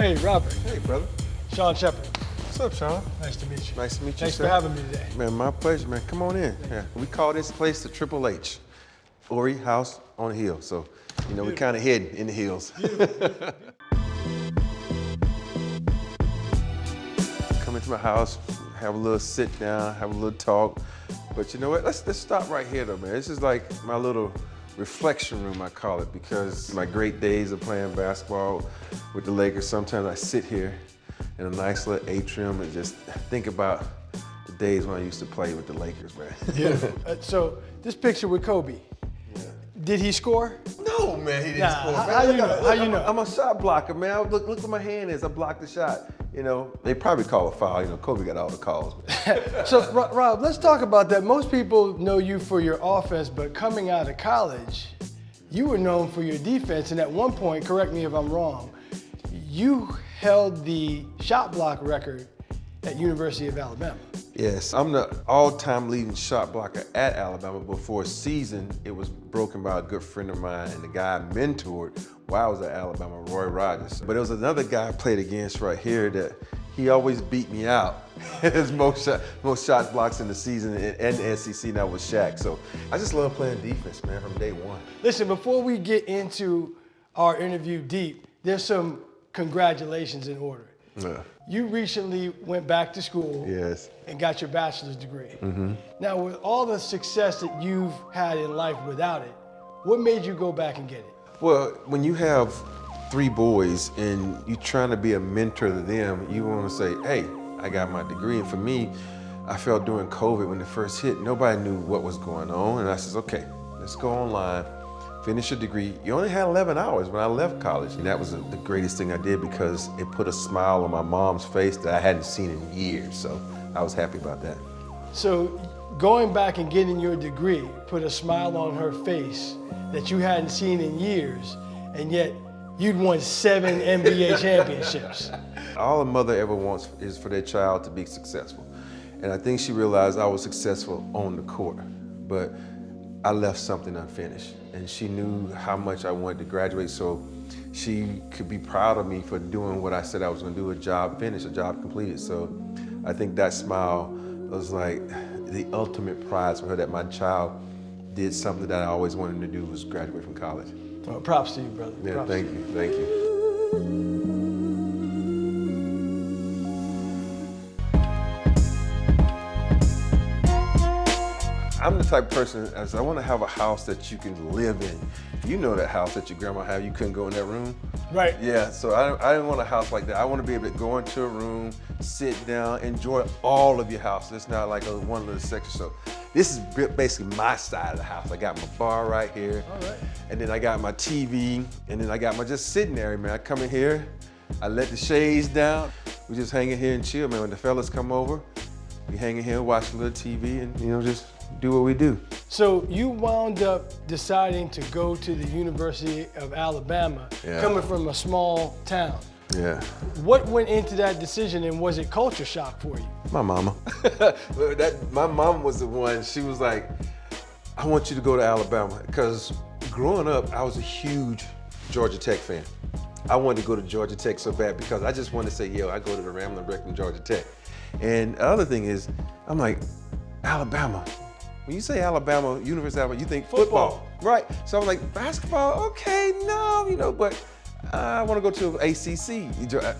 Hey, Robert. Hey, brother. Sean Shepard. What's up, Sean? Nice to meet you. Nice to meet you, Thanks sir. for having me today. Man, my pleasure, man. Come on in. Yeah. We call this place the Triple H. Horry House on the hill. So, you know, we're kind of hidden in the hills. Come into my house, have a little sit down, have a little talk. But you know what? Let's stop right here, though, man. This is like my little reflection room, I call it, because my great days of playing basketball with the Lakers, sometimes I sit here in a nice little atrium and just think about the days when I used to play with the Lakers, man. Yeah. So this picture with Kobe, did he score? No, man, he didn't score. How you know? How you know? I'm a shot blocker, man. Look where my hand is. I blocked the shot. You know, they probably call a foul. You know, Kobe got all the calls. So, Rob, let's talk about that. Most people know you for your offense, but coming out of college, you were known for your defense. And at one point, correct me if I'm wrong, you held the shot block record at University of Alabama. Yes, I'm the all-time leading shot blocker at Alabama, but for a season, it was broken by a good friend of mine and the guy I mentored while I was at Alabama, Roy Rogers. But there was another guy I played against right here that he always beat me out. His most shot blocks in the season and the SEC, and that was Shaq. So I just love playing defense, man, from day one. Listen, before we get into our interview deep, there's some congratulations in order. Yeah. You recently went back to school and got your bachelor's degree. Mm-hmm. Now, with all the success that you've had in life without it, what made you go back and get it? Well, when you have 3 boys and you're trying to be a mentor to them, you want to say, hey, I got my degree. And for me, I felt during COVID when it first hit, nobody knew what was going on. And I said, okay, let's go online, finish your degree. You only had 11 hours when I left college. And that was the greatest thing I did because it put a smile on my mom's face that I hadn't seen in years. So I was happy about that. So going back and getting your degree put a smile on her face that you hadn't seen in years, and yet you'd won 7 NBA championships. All a mother ever wants is for their child to be successful. And I think she realized I was successful on the court, but I left something unfinished. And she knew how much I wanted to graduate, so she could be proud of me for doing what I said I was gonna do, a job finished, a job completed. So I think that smile was like the ultimate prize for her, that my child did something that I always wanted to do, was graduate from college. Well, props to you, brother. Yeah, props thank you, thank you. I'm the type of person, as I want to have a house that you can live in. You know that house that your grandma had, you couldn't go in that room? Right. Yeah, so I didn't want a house like that. I want to be able to go into a room, sit down, enjoy all of your house. It's not like a one little section. So this is basically my side of the house. I got my bar right here. All right. And then I got my TV, and then I got my just sitting area, man. I come in here, I let the shades down. We just hang in here and chill, man. When the fellas come over, we hang in here, watch a little TV, and, you know, just do what we do. So you wound up deciding to go to the University of Alabama, coming from a small town. Yeah. What went into that decision, and was it culture shock for you? My mama. My mom was the one, she was like, I want you to go to Alabama. Because growing up, I was a huge Georgia Tech fan. I wanted to go to Georgia Tech so bad because I just wanted to say, yo, I go to the Ramblin' Wreck from Georgia Tech. And the other thing is, I'm like, Alabama. When you say Alabama, University of Alabama, you think football. Right? So I'm like, basketball, okay, no, you know, but I want to go to ACC.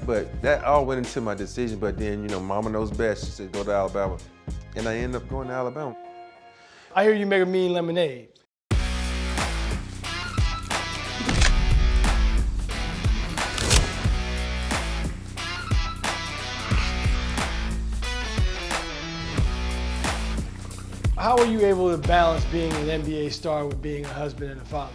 But that all went into my decision. But then, you know, mama knows best. She said, go to Alabama. And I ended up going to Alabama. I hear you make a mean lemonade. How were you able to balance being an NBA star with being a husband and a father?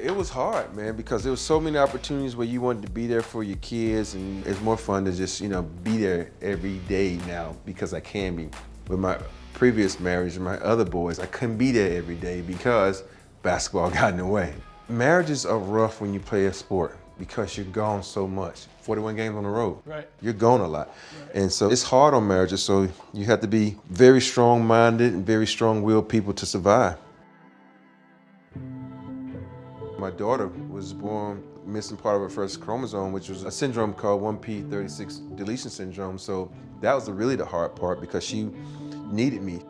It was hard, man, because there was so many opportunities where you wanted to be there for your kids, and it's more fun to just, you know, be there every day now because I can be. With my previous marriage and my other boys, I couldn't be there every day because basketball got in the way. Marriages are rough when you play a sport because you're gone so much. 41 games on the road. Right. You're gone a lot. Right. And so it's hard on marriages, so you have to be very strong-minded and very strong-willed people to survive. My daughter was born missing part of her first chromosome, which was a syndrome called 1p36 deletion syndrome. So that was really the hard part because she needed me.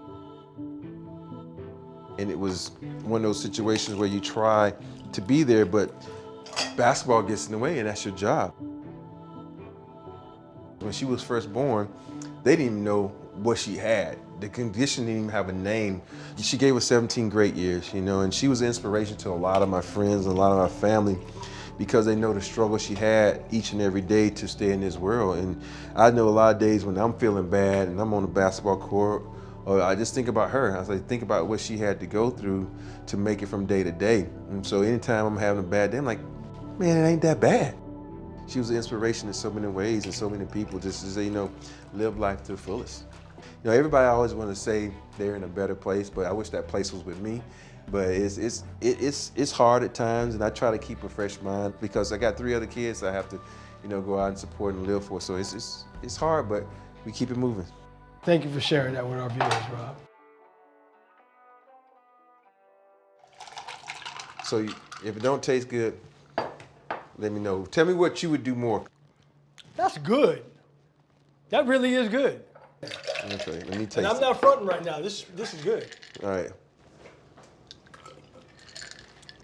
And it was one of those situations where you try to be there, but basketball gets in the way and that's your job. When she was first born, they didn't even know what she had. The condition didn't even have a name. She gave us 17 great years, you know, and she was an inspiration to a lot of my friends and a lot of my family because they know the struggle she had each and every day to stay in this world. And I know a lot of days when I'm feeling bad and I'm on the basketball court, or I just think about her. I was like, think about what she had to go through to make it from day to day. And so anytime I'm having a bad day, I'm like, man, it ain't that bad. She was an inspiration in so many ways and so many people just to say, you know, live life to the fullest. You know, everybody always want to say they're in a better place, but I wish that place was with me. But it's hard at times, and I try to keep a fresh mind because I got 3 other kids I have to, you know, go out and support and live for. So it's hard, but we keep it moving. Thank you for sharing that with our viewers, Rob. So if it don't taste good, let me know. Tell me what you would do more. That's good. That really is good. Okay, let me taste And I'm it. not fronting right now. This is good. All right.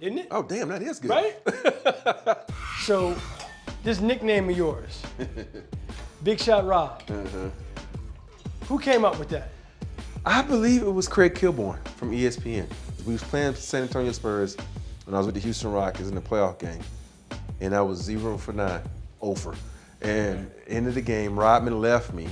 Isn't it? Oh, damn, that is good. Right? So, this nickname of yours, Big Shot Rob, who came up with that? I believe it was Craig Kilborn from ESPN. We was playing San Antonio Spurs when I was with the Houston Rockets in the playoff game. And I was 0 for 9, over. And end of the game, Rodman left me.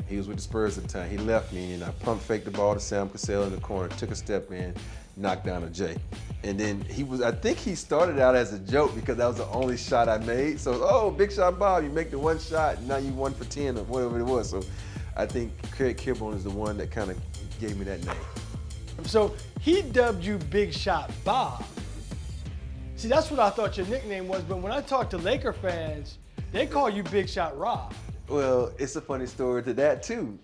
He was with the Spurs at the time. He left me and I pump faked the ball to Sam Cassell in the corner, took a step in, knocked down a J. And then I think he started out as a joke because that was the only shot I made. So, oh, Big Shot Bob, you make the one shot, and now you 1 for 10 or whatever it was. So I think Craig Kilborn is the one that kind of gave me that name. So he dubbed you Big Shot Bob. See, that's what I thought your nickname was, but when I talk to Laker fans, they call you Big Shot Rob. Well, it's a funny story to that too.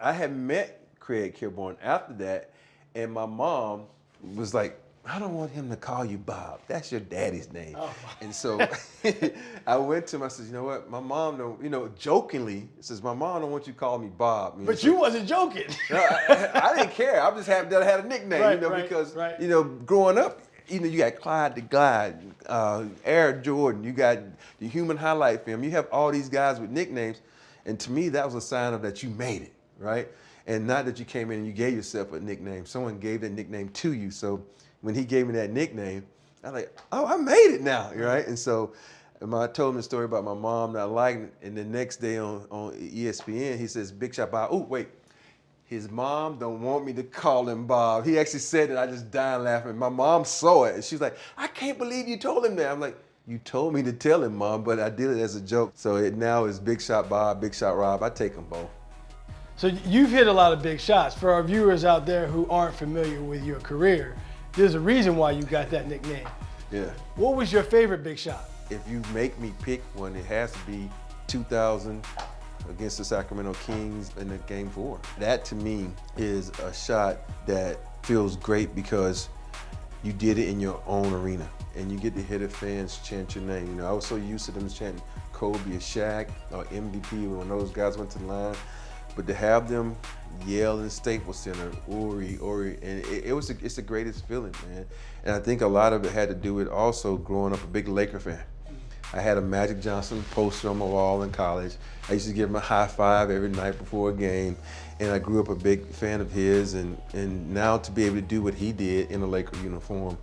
I had met Craig Kilborn after that, and my mom was like, I don't want him to call you Bob. That's your daddy's name. Oh. And so I went to him, I said, you know what, my mom don't, you know, jokingly, says, my mom don't want you to call me Bob. You know, but you wasn't joking. No, I didn't care. I'm just happy that I had a nickname, right, you know, right, because, right. you know, growing up, you know, you got Clyde the Glide, Air Jordan, you got the Human Highlight Film. You have all these guys with nicknames. And to me, that was a sign of that you made it, right? And not that you came in and you gave yourself a nickname. Someone gave that nickname to you. So when he gave me that nickname, I was like, oh, I made it now, right? And so I told him the story about my mom not liking it. And the next day on ESPN, he says, Big Shot Bob. Oh, wait. His mom don't want me to call him Bob. He actually said it. I just died laughing. My mom saw it. And she's like, I can't believe you told him that. I'm like, you told me to tell him, Mom, but I did it as a joke. So it now is Big Shot Bob, Big Shot Rob. I take them both. So you've hit a lot of big shots. For our viewers out there who aren't familiar with your career, there's a reason why you got that nickname. Yeah. What was your favorite big shot? If you make me pick one, it has to be 2000 against the Sacramento Kings in the Game 4. That to me is a shot that feels great because you did it in your own arena and you get to hear the fans chant your name. You know, I was so used to them chanting Kobe or Shaq or MVP when those guys went to the line, but to have them yell in Staples Center, Horry, and it's the greatest feeling, man. And I think a lot of it had to do with also growing up a big Laker fan. I had a Magic Johnson poster on my wall in college. I used to give him a high five every night before a game. And I grew up a big fan of his. And now to be able to do what he did in a Laker uniform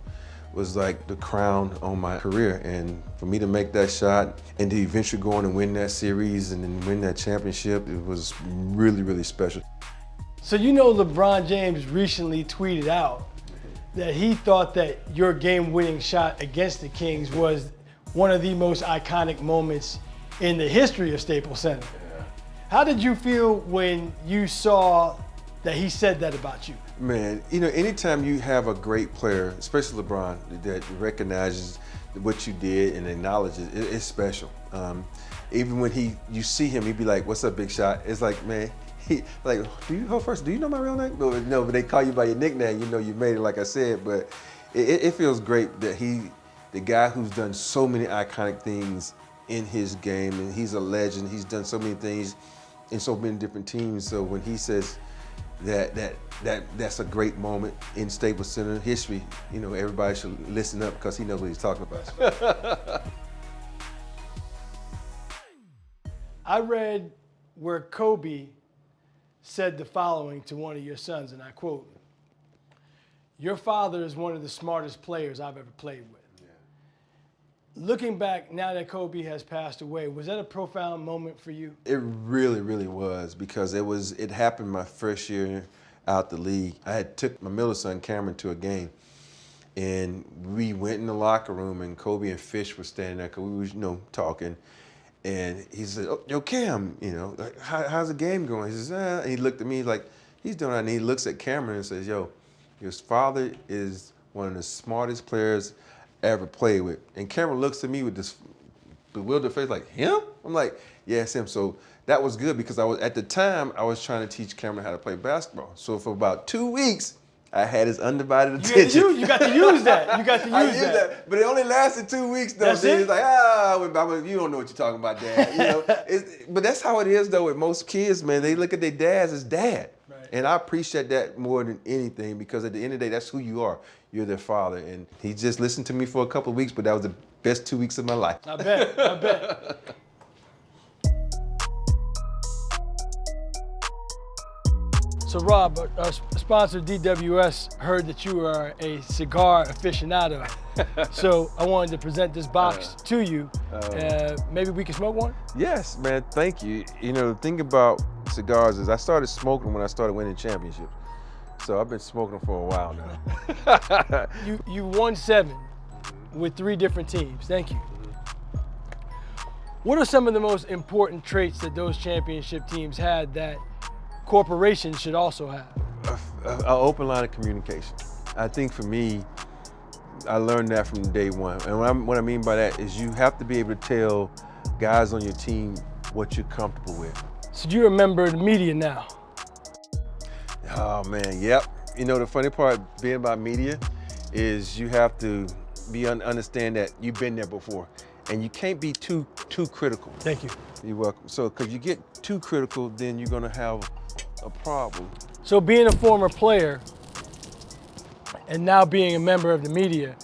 was like the crown on my career. And for me to make that shot and to eventually go on and win that series and then win that championship, it was really, really special. So you know LeBron James recently tweeted out that he thought that your game-winning shot against the Kings was one of the most iconic moments in the history of Staples Center. Yeah. How did you feel when you saw that he said that about you? Man, you know, anytime you have a great player, especially LeBron, that recognizes what you did and acknowledges it, it's special. Even when you see him, he'd be like, "What's up, Big Shot?" It's like, man, like, do you go first? Do you know my real name? No, but they call you by your nickname. You know, you made it, like I said. But it feels great that he the guy who's done so many iconic things in his game, and he's a legend. He's done so many things in so many different teams. So when he says that's a great moment in Staples Center history, you know, everybody should listen up because he knows what he's talking about. I read where Kobe said the following to one of your sons, and I quote, "Your father is one of the smartest players I've ever played with." Yeah. Looking back, now that Kobe has passed away, was that a profound moment for you? It really, really was, because it happened my first year out the league. I had took my middle son, Cameron, to a game, and we went in the locker room, and Kobe and Fish were standing there because we were, you know, talking. And he said, "Oh, yo, Cam, you know, like, how's the game going?" He says, And he looked at me like, he's doing it. And he looks at Cameron and says, "Yo, your father is one of the smartest players I ever played with." And Cameron looks at me with this bewildered face like, "Him?" I'm like, "Yeah, it's him." So that was good, because at the time, I was trying to teach Cameron how to play basketball. So for about 2 weeks, I had his undivided attention. You got to use that. You got to use I used that. But it only lasted 2 weeks, though. That's Then it? he's like, you don't know what you're talking about, Dad. You know, but that's how it is, though, with most kids, man. They look at their dads as dad. Right. And I appreciate that more than anything, because at the end of the day, that's who you are. You're their father. And he just listened to me for a couple of weeks, but that was the best 2 weeks of my life. I bet. So Rob, our sponsor DWS heard that you are a cigar aficionado. So I wanted to present this box to you. Maybe we can smoke one? Yes, man, thank you. You know, the thing about cigars is I started smoking when I started winning championships. So I've been smoking them for a while now. You won 7 with 3 different teams. Thank you. What are some of the most important traits that those championship teams had that corporations should also have? An open line of communication. I think for me, I learned that from day one. And what I mean by that is you have to be able to tell guys on your team what you're comfortable with. So do you remember the media now? Oh man, yep. You know, the funny part being about media is you have to understand that you've been there before, and you can't be too critical. Thank you. You're welcome. So, because you get too critical, then you're gonna have a problem. So being a former player and now being a member of the media,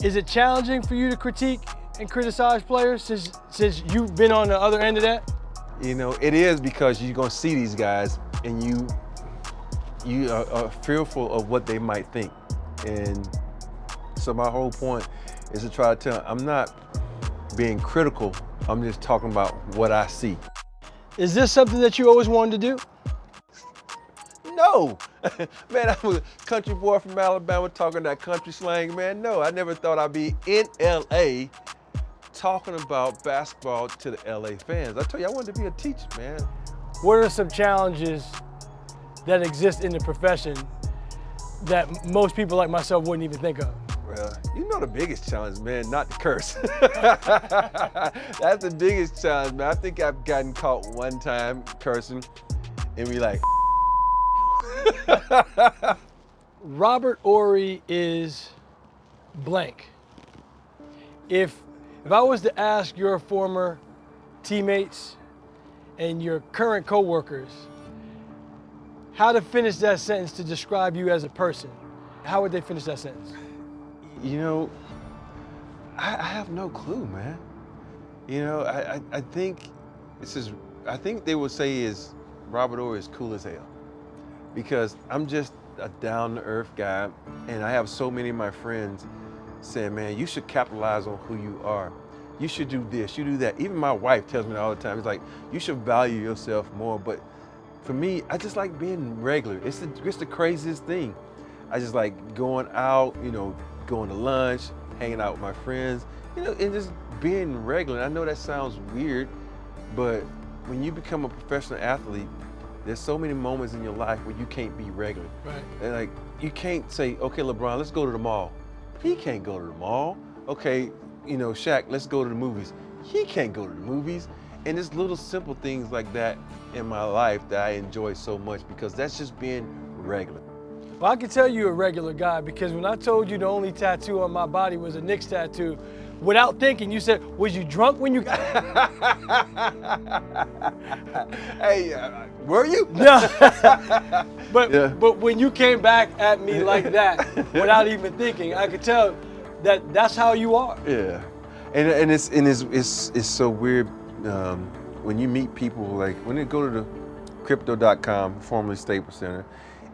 is it challenging for you to critique and criticize players since you've been on the other end of that? You know, it is, because you're gonna see these guys and you are fearful of what they might think. And so my whole point is to try to tell them, I'm not being critical, I'm just talking about what I see. Is this something that you always wanted to do? No, man, I was a country boy from Alabama talking that country slang, man. No, I never thought I'd be in LA talking about basketball to the LA fans. I told you I wanted to be a teacher, man. What are some challenges that exist in the profession that most people like myself wouldn't even think of? Well, you know the biggest challenge, man, not to curse. That's the biggest challenge, man. I think I've gotten caught one time cursing and be like, Robert Horry is blank. If I was to ask your former teammates and your current coworkers how to finish that sentence to describe you as a person, how would they finish that sentence? You know, I have no clue, man. You know, I think I think they would say is Robert Horry is cool as hell, because I'm just a down-to-earth guy, and I have so many of my friends saying, man, you should capitalize on who you are. You should do this, you do that. Even my wife tells me all the time, it's like, you should value yourself more. But for me, I just like being regular. It's the craziest thing. I just like going out, you know, going to lunch, hanging out with my friends, you know, and just being regular. And I know that sounds weird, but when you become a professional athlete, there's so many moments in your life where you can't be regular. Right. And like, you can't say, okay, LeBron, let's go to the mall. He can't go to the mall. Okay, you know, Shaq, let's go to the movies. He can't go to the movies. And there's little simple things like that in my life that I enjoy so much, because that's just being regular. Well, I can tell you're a regular guy because when I told you the only tattoo on my body was a Knicks tattoo, without thinking, you said, was you drunk when you got Hey, were you? No. But Yeah. but when you came back at me like that, without even thinking, I could tell that that's how you are. Yeah, and it's so weird when you meet people, like when they go to the crypto.com, formerly Staples Center,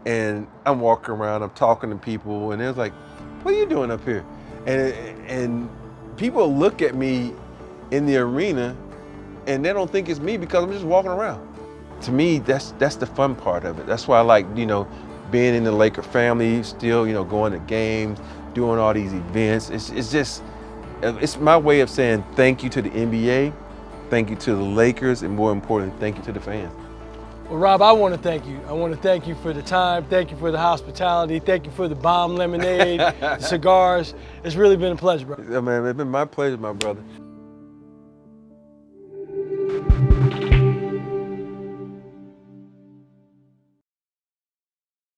and I'm walking around, I'm talking to people, and they're like, "What are you doing up here?" And people look at me in the arena, and they don't think it's me because I'm just walking around. To me, that's the fun part of it. That's why I like, being in the Laker family, still, going to games, doing all these events. It's my way of saying thank you to the NBA, thank you to the Lakers, and more importantly, thank you to the fans. Well, Rob, I want to thank you. I want to thank you for the time. Thank you for the hospitality. Thank you for the bomb lemonade, the cigars. It's really been a pleasure, bro. Man, it's been my pleasure, my brother.